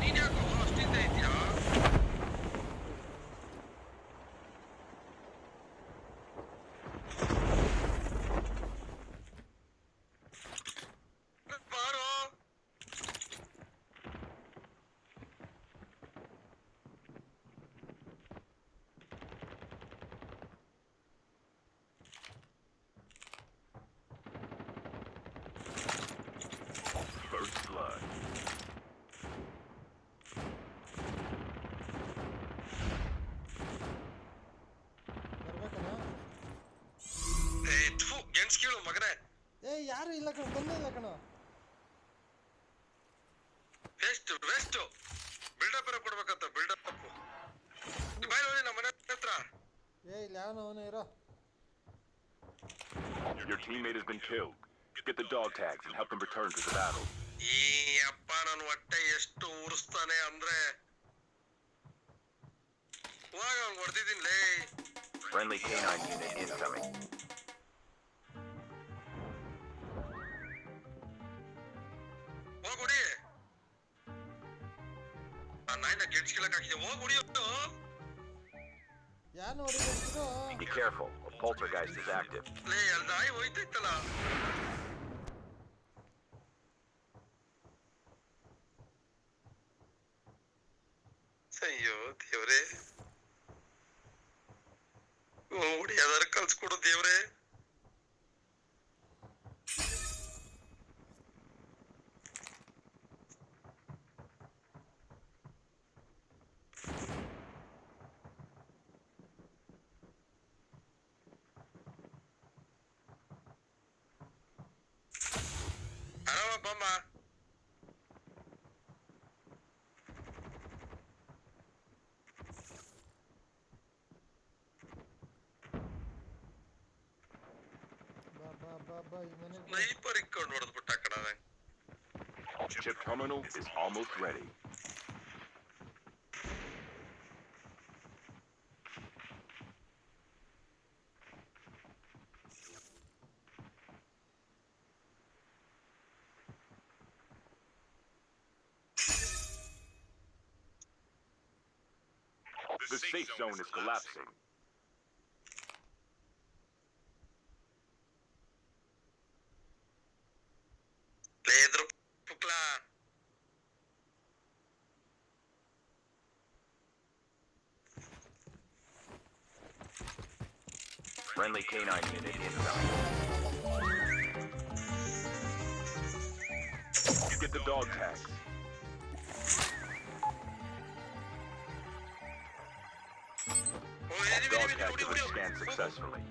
ನೀನ್ಯಾಕೋ ಅಷ್ಟಿಂದ ಇದೆಯಾ? ಬಾರೋ. First blood. ಗೆಣಸ್ ಕೀಳು ಮಗನೇ. ಯಾರು ಇಲ್ಲ ಕಣ, ಬಂದೇ ಇಲ್ಲ ಕಣ. ವೆಸ್ಟ್ ಬಿಲ್ಡಪ್ ಕೊಡ್ಬೇಕಂತ. ಬಿಲ್ಡಪ್ ಬಾಯ್ ನೋಡಿ ನಮ್ಮ ಮನೆ ಹತ್ರ. ಇಲ್ಲ ಯಾವನು ಅವನು ಇರೋ. Your teammate has been killed. Get the dog tags and help them return to the battle. ಈ ಅಪ್ಪ ನನ್ನ ಹೊಟ್ಟೆ ಎಷ್ಟು ಉರಿಸ್ತಾನೆ ಅಂದ್ರೆ ಹೋಗ ಅವ್ನು ಹೊಡೆದಿದ್ದೀನಿ ಲೇ. Friendly canine unit incoming. ಹೋಗ್ ಹೊಡಿ. ಆ ನಾಯಿನ ಗೆಡ್ಸ್ಕಿಲಕ್ ಹಾಕಿದೆ. ಹೋಗ್ ಹೊಡಿಯೋದು. ಯಾರು ಹೊಡಿಬೇಕು? Be careful. A poltergeist is active. ಲೇ ಅಲ್ಲಿ ನಾಯಿ ಹೋಯ್ತೈತಲ್ಲ. ಅಯ್ಯೋ ದೇವ್ರೆ, ಹೊಡಿಯೋದಾರ ಕಲ್ಸ್ಕೊಡು ದೇವ್ರೆ. ಆರಾಮ ಬಮ್ಮ. ಸ್ನೈಪರ್ ಇಕ್ಕೊಂಡು ಹೊಡೆದ್ಬಿಟ್ಟ ಕಣ. Chip terminal is almost ready. The safe zone is collapsing. ಲೇದ್ರು ಪುಕ್ಲ. Friendly canine unit incoming. Get the dog tags. Dog tags have been scanned successfully.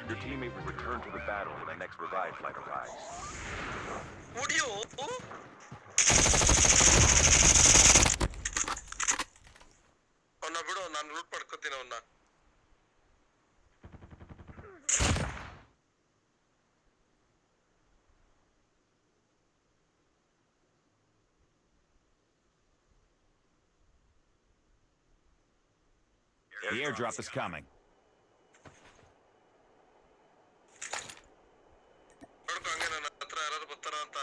Your teammate will return to the battle when the next revive flight arrives. ಹೊಡಿಯೋ. ಅವನ್ನ ಬಿಡು, ನಾನು loot ಮಾಡ್ಕೊತೀನಿ ಅವನ್ನ. The airdrop is coming. ನೋಡ್ಕೊ ಹಂಗೆ ನನ್ನ ಹತ್ರ ಯಾರಾದ್ರು ಬರ್ತಾರ ಅಂತ.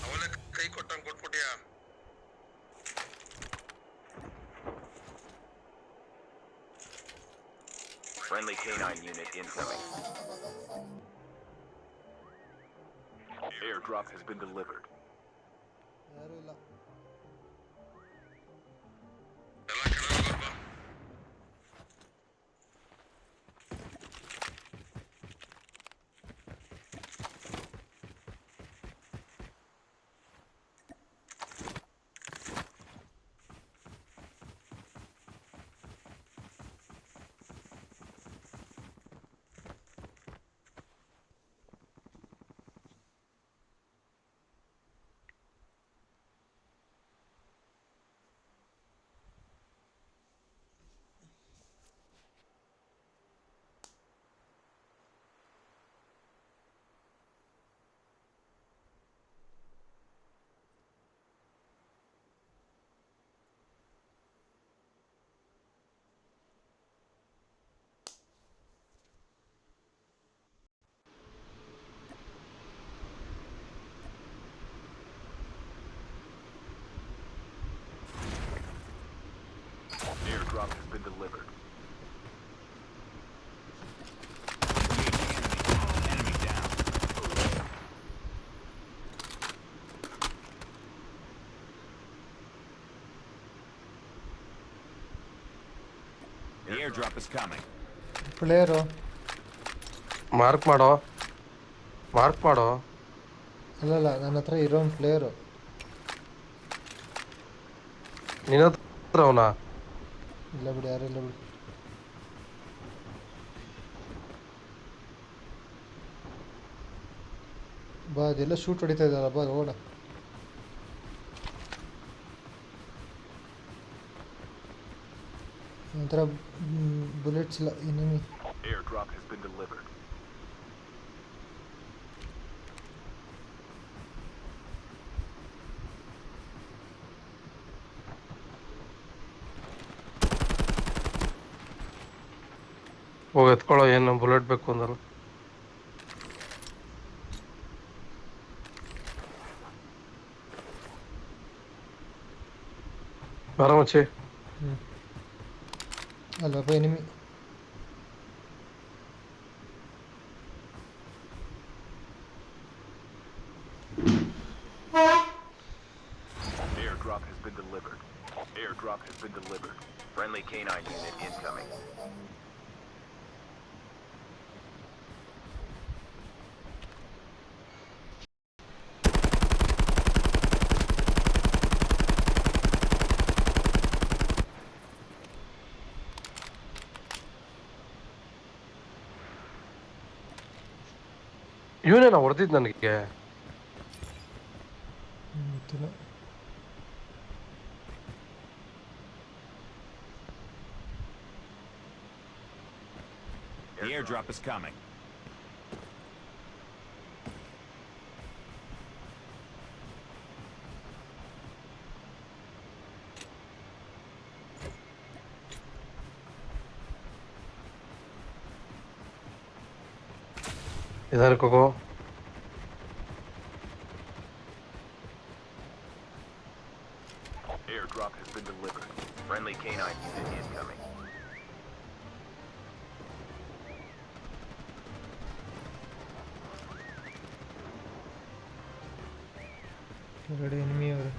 ಅವಳೆ ಕೈ ಕೊಟ್ಟಂಗ್ ಕೊಟ್ಬಿಟ್ಯಾ. Friendly canine unit incoming. Airdrop has been delivered. ಯಾರು ಇಲ್ಲ. ಎಲ್ಲ ಕೆಳಗೆ ಬಾ. Airdrop has been delivered. Enemy down. The airdrop is coming. Player mark ಮಾಡೋ ಅಲ್ಲಲ್ಲ ನನ್ನ ಹತ್ರ ಇರೋನ್ ಪ್ಲೇಯರು. ನಿನ್ನ ಹತ್ರ ಅವನ ಇಲ್ಲ ಬಿಡಿ, ಯಾರಿಲ್ಲ ಬಿಡಿ. ಬಾ, ಅದೆಲ್ಲ ಶೂಟ್ ಹೊಡಿತಾ ಇದ್ದಾರ, ಬಾ ಓಡ. ಒಂಥರ ಬುಲೆಟ್ಸ್ ಇಲ್ಲ enemy. Airdrop has been delivered. ಹೋಗಿ ಎತ್ಕೊಳ್ಳೋ, ಏನು ಬುಲೆಟ್ ಬೇಕು ಅಂದಲ್ಲ. ಬರ ಮಚ್ಚಿ. ಅಲ್ಲಪ್ಪ enemy. Airdrop has been delivered. Airdrop has been delivered. Friendly canine unit incoming. ಇವನೇನ ಹೊಡೆದಿದ್ದು ನನಗೆ? ಗೊತ್ತಿಲ್ಲ. The airdrop is coming. ಇದಾರೆ cocoa. Airdrop has been delivered. Friendly canine unit incoming. ಹೊರಗಡೆ ಎನಿಮಿ ಅವರು.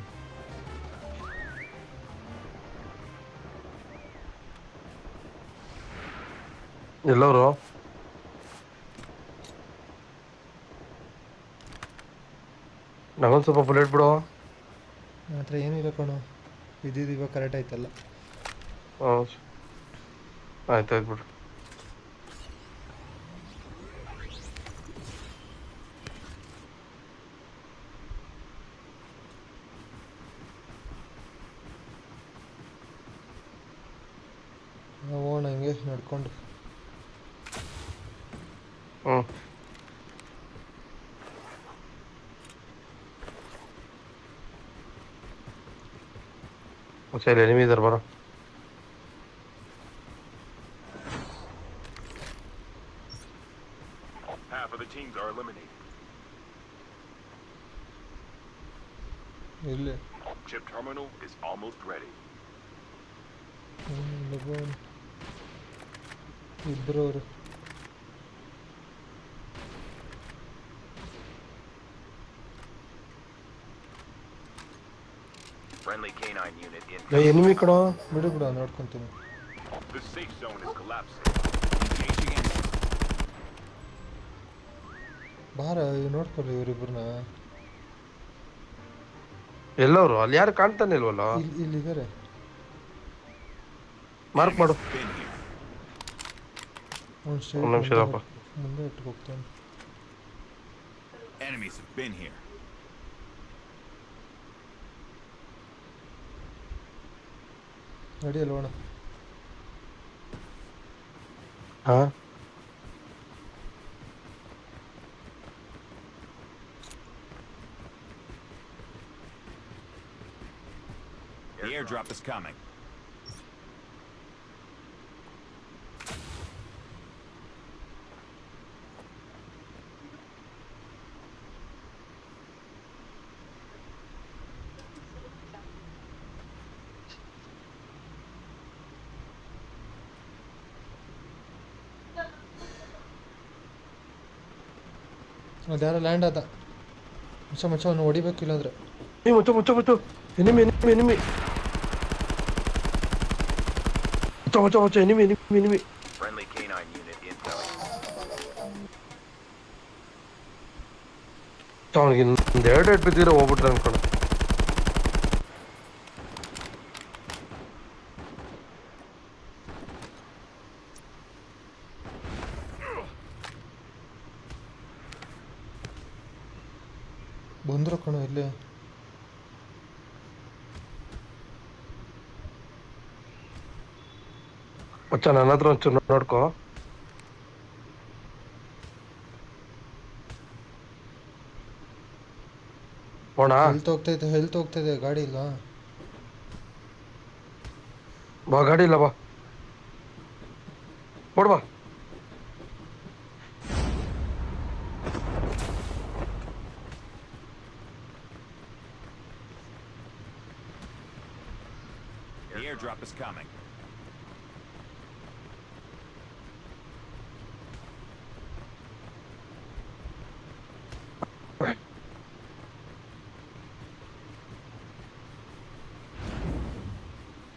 ಎಲ್ಲವರು ನಂಗೊಂದು ಸ್ವಲ್ಪ ಬುಲೆಟ್ ಬಿಡು. ನನ್ನ ಹತ್ರ ಏನಿಲ್ಲ ಕಣೋ, ಇದ್ದಿದ್ದು ಇವಾಗ ಕರೆಕ್ಟ್ ಆಯ್ತಲ್ಲ. ಹಾಂ ಆಯ್ತಾಯ್ತು ಬಿಡು. ಹೋಗೋಣ ಹಿಂಗೆ ನಡ್ಕೊಂಡು. ಹ್ಞೂ ಸರಿ, ಎನಿಮಿ ಇದಾರೆ ಬರೋ. Half of the teams are eliminated. ಇಲ್ಲಿ Chip terminal is almost ready. ಇಬ್ಬರು ಅವರು. Friendly canine unit incoming. Enemy ಕಣೋ. ಬಿಡು ಬಿಡು, ನೋಡ್ಕೊತೀನಿ. The safe zone is collapsing. Engaging enemy. ಬಾರ ನೋಡ್ಕೊಳ್ಳಿ ಇವರಿಬ್ಬರನ್ನ. ಎಲ್ಲವರು ಅಲ್ಲಿ ಯಾರು ಕಾಣ್ತಾನೆ ಇಲ್ವಲ್ಲ? ಇಲ್ಲಿದ್ದಾರೆ. ಮಾರ್ಕ್ ಮಾಡು. Been here. ಒಂದು ಒಂದು ನಿಮಿಷ ಇರಪ್ಪ. ಮುಂದೆ ಇಟ್ಟು ಹೋಗ್ತಾನೆ. Enemies have been here. ನಡಿಯಲ್ಲ ಹೋಣ. ಹಾಂ The airdrop is coming. ಅದ್ಯಾರೋ ಲ್ಯಾಂಡ್ ಆದ. ಮಚ್ಚ ಅವನು ಹೊಡಿಬೇಕಿಲ್ಲ ಅಂದರೆ. ಏ ಮುಚ್ಚು ಎನಿಮಿ ಮುಚ್ಚ enemy. Friendly canine unit incoming. ಅವನಿಗೆ ಒಂದು 2 ಬಿದ್ದಿರೋ ಹೋಗ್ಬಿಟ್ರೆ ಅನ್ಕೊಂಡು. ಬಂದ್ರು ಕಣೋ ಇಲ್ಲಿ. ಮಚ್ಚ ನನ್ನ ಹತ್ರ ಒಂಚೂರು ನೋಡ್ಕೊ. ಹೋಣ ಹೆಲ್ತ್ ಹೋಗ್ತೈತೆ ಗಾಡಿ ಇಲ್ಲ. ಬಾ ಗಾಡಿ ಇಲ್ಲ, ಬಾ ಬಾ. The airdrop is coming.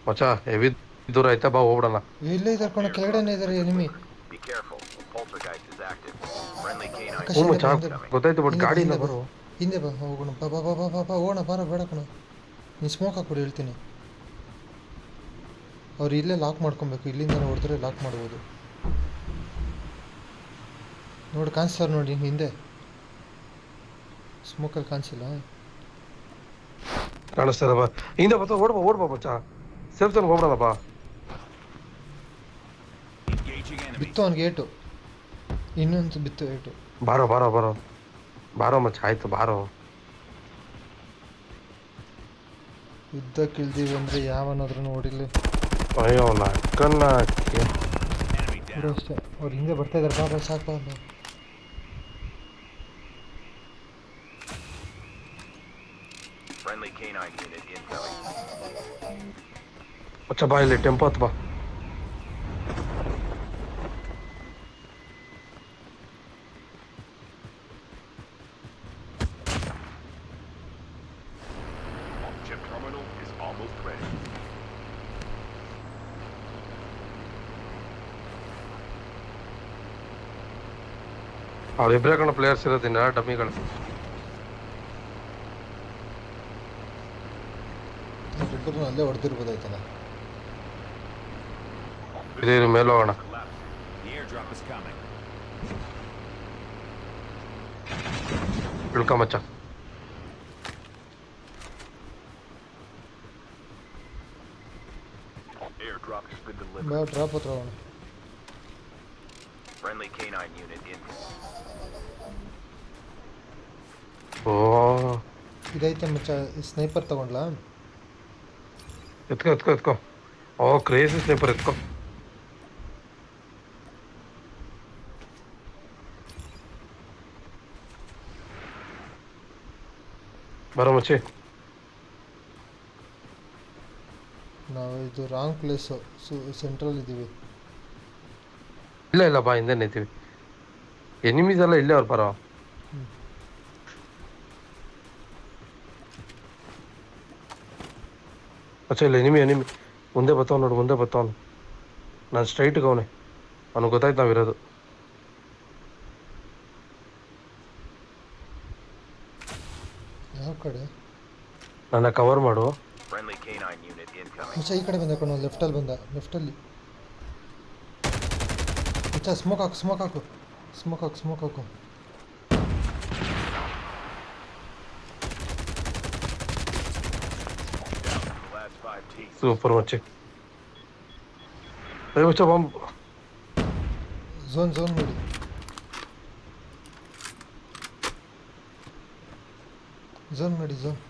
ಮಚ್ಚ ಹೆವಿ ದೂರ ಆಯ್ತಾ, ಬಾ ಹೋಗ್ಬಿಡೋಣ. ಇಲ್ಲೇ ಇದ್ದಾರೆ ಕಣೋ, ಕೆಳಗಡೆನೇ ಇದ್ದಾರೆ enemy. Be careful. Poltergeist is active. Friendly canine ಆಕಾಶ ಹ್ಞೂ unit ಮಚ್ಚ incoming. ಗೊತ್ತಾಯ್ತು, ಬಟ್ ಗಾಡಿ ಇಲ್ಲ ಬರು. ಹಿಂದೆ ಬಾ ಹೋಗೋಣ. ಬಾ ಹೋಗೋಣ. ಬೇಡ ಕಣೋ, ನೀನು ಸ್ಮೋಕ್ ಹಾಕ್ಬಿಡು ಹೇಳ್ತೀನಿ. ಅವ್ರು ಇಲ್ಲೇ ಲಾಕ್ ಮಾಡ್ಕೊಬೇಕು. ಇಲ್ಲಿಂದ ಹೊಡೆದ್ರೆ ಲಾಕ್ ಮಾಡ್ಬೋದು. ನೋಡಿ ಕಾಣಿಸ್ತಾರೆ ನೋಡಿ ಹಿಂದೆ. ಸ್ಮೋಕಲ್ಲಿ ಕಾಣಿಸಿಲ್ಲ. ಕಾಣಿಸ್ತದ, ಬಾ ಹಿಂದೆ ಬತ್ತ. ಓಡ್ಬಾ ಮಚ್ಚ, ಸೇಫ್ ಜೋನ್ ಹೋಗ್ಬಿಡೋಣ ಬಾ. Engaging enemies. ಬಿತ್ತು ಅವ್ನಿಗೆ ಏಟು. ಇನ್ನೊಂದು ಬಿತ್ತು ಏಟು. ಬಾರೋ ಮಚ್ಚ, ಆಯ್ತು ಬಾರೋ. ಯುದ್ಧಕ್ಕಿಳ್ದೀವಿ ಅಂದರೆ ಯಾವನಾದ್ರೂ ಹೊಡಿಲಿ. ಅಯ್ಯೋ ನಕ್ಕನ್ನ Enemy ಬಿಡು down. ಅಷ್ಟೇ. ಅವ್ರು ಹಿಂದೆ ಬರ್ತಾ ಇದ್ದಾರೆ. ಬಾ ಸಾಕು ಬಾ. Friendly canine unit incoming. ಮಚ್ಚ ಬಾ, ಇಲ್ಲಿ ಟೆಂಪೋ ಹತ್ತು ಬಾ. Chip terminal is almost ready. ಅವ್ರಿಬ್ರೇ ಕಣ ಪ್ಲೇಯರ್ಸ್ ಇರೋದಿನ ಡಮ್ಮಿಗಳು. ಇಬ್ಬರು ಅಲ್ಲೇ ಹೊಡೆದಿರ್ಬೋದಾಯ್ತಲ್ಲ. ಇದೇ ಮೇಲೆ ಹೋಗೋಣ. The airdrop is coming. ಇಳ್ಕ ಮಚ್ಚ. Airdrop has been delivered. ಬಾ ಡ್ರಾಪ್ ಹತ್ರ ಹೋಗೋಣ. Friendly canine unit incoming. ಓ ಇದೈತೆ ಮಚ್ಚ. ಸ್ನೈಪರ್ ತಗೊಂಡ್ಲಾ? ಎತ್ಕೋ. ಓ ಕ್ರೇಜಿ ಸ್ನೇಪರ್ ಎತ್ಕೋ. ಬರೋ ಮಚ್ಚಿ. ನಾವು ಇದು ರಾಂಗ್ ಪ್ಲೇಸು. ಸೆಂಟ್ರಲ್ ಇದ್ದೀವಿ. ಇಲ್ಲ ಬಾ, ಹಿಂದೆ ನಿಂತೀವಿ. ಎನಿಮೀಸ್ ಎಲ್ಲ ಇಲ್ಲೇ ಅವ್ರು ಬರೋ. ಅಚ್ಚ ಇಲ್ಲ ಎನಿಮಿ ಮುಂದೆ ಬರ್ತಾವ ನೋಡು, ಮುಂದೆ ಬರ್ತಾವನು. ನಾನು ಸ್ಟ್ರೈಟ್ಗೆ ಅವನೇ, ಅವನಿಗೆ ಗೊತ್ತಾಯ್ತು ನಾವಿರೋದು. ಯಾವ ಕಡೆ? ನನ್ನ ಕವರ್ ಮಾಡು. Friendly canine unit incoming. ಮಚ್ಚ ಈ ಕಡೆ ಬಂದ ಕಣೋ, ಲೆಫ್ಟಲ್ಲಿ ಬಂದ. ಲೆಫ್ಟಲ್ಲಿ ಮಚ್ಚ ಸ್ಮೋಕ್ ಹಾಕು. The last 5 teams. ಸೂಪರ್ ಮಚ್ಚಿ. ಅಯ್ಯೋ ಮಚ್ಚ ಬಾಂಬ್. ಝೋನ್ ನೋಡಿ. Zone.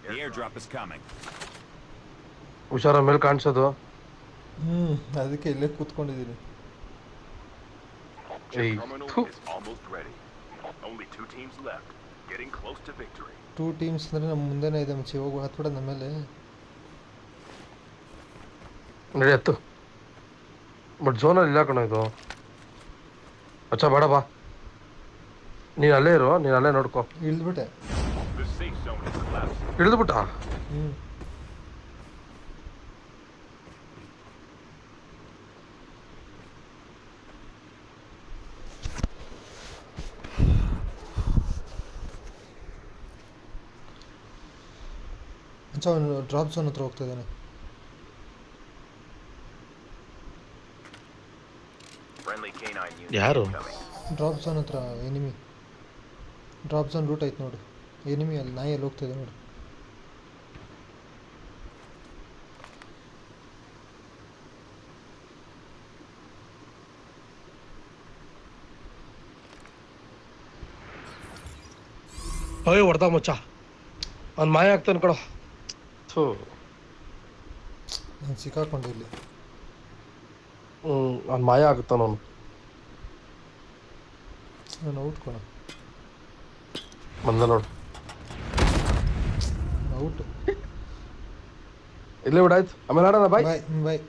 The airdrop is coming. ಹುಷಾರ ಮೇಲೆ ಕಾಣಿಸೋದು. ಅದಕ್ಕೆ ಇಲ್ಲೇ ಕೂತ್ಕೊಂಡಿದ್ದೀನಿ. Chip Hey. terminal Phew. is almost ready. Only 2 teams left. Getting close to victory. 2 teams ಅಂದರೆ ನಮ್ಮ ಮುಂದೆನೇ ಇದೆ ಮಚ್ಚಿ, ಹೋಗು ಹತ್ಬಿಡ ನಮ್ಮ ಮೇಲೆ. ನಡಿ ಹತ್ತು. ಬಟ್ ಝೋನಲ್ಲಿ ಇಲ್ಲ ಕಣ ಇದು. ಅಚ್ಚ ಬೇಡ ಬಾ, ನೀನು ಅಲ್ಲೇ ಇರು, ನೀನು ಅಲ್ಲೇ ನೋಡ್ಕೊ. ಇಳಿದ್ಬಿಟ್ಟೆ. The safe zone is collapsing. ಹಿಡಿದ್ಬಿಟ್ಟ. ಮಚ್ಚ ಅವನು ಡ್ರಾಪ್ ಝೋನ್ ಹತ್ರ ಹೋಗ್ತಾ ಇದ್ದಾನೆ. Friendly canine unit ಯಾರು? incoming. ಡ್ರಾಪ್ ಝೋನ್ ಹತ್ರ ಎನಿಮಿ. ಡ್ರಾಪ್ ಝೋನ್ ರೂಟ್ ಐತೆ ನೋಡು, ಎನಿಮಿ ಅಲ್ಲಿ ನಾಯಲ್ಲಿ ಹೋಗ್ತಾ ಇದೆ ನೋಡು. ಅಯ್ಯೋ ಹೊಡ್ದ ಮಚ್ಚ, ಅವ್ನು ಮಾಯ ಆಗ್ತಾನೆ ಕಣೋ. ಥೂ, ನಾನು ಸಿಕ್ಕಾಕೊಂಡೆ ಇಲ್ಲಿ. ಅವ್ನು ಮಾಯ ಆಗುತ್ತಾನ ಅವನು. ನಾನು ಔಟ್ ಕೊಣ, ಬಂದ ನೋಡು. ಔಟ್. ಇಲ್ಲೇ ಬಿಡಾಯ್ತು, ಆಮೇಲೆ ಆಡೋಣ. ಬಾಯ್ ಬಾಯ್ ಬಾಯ್.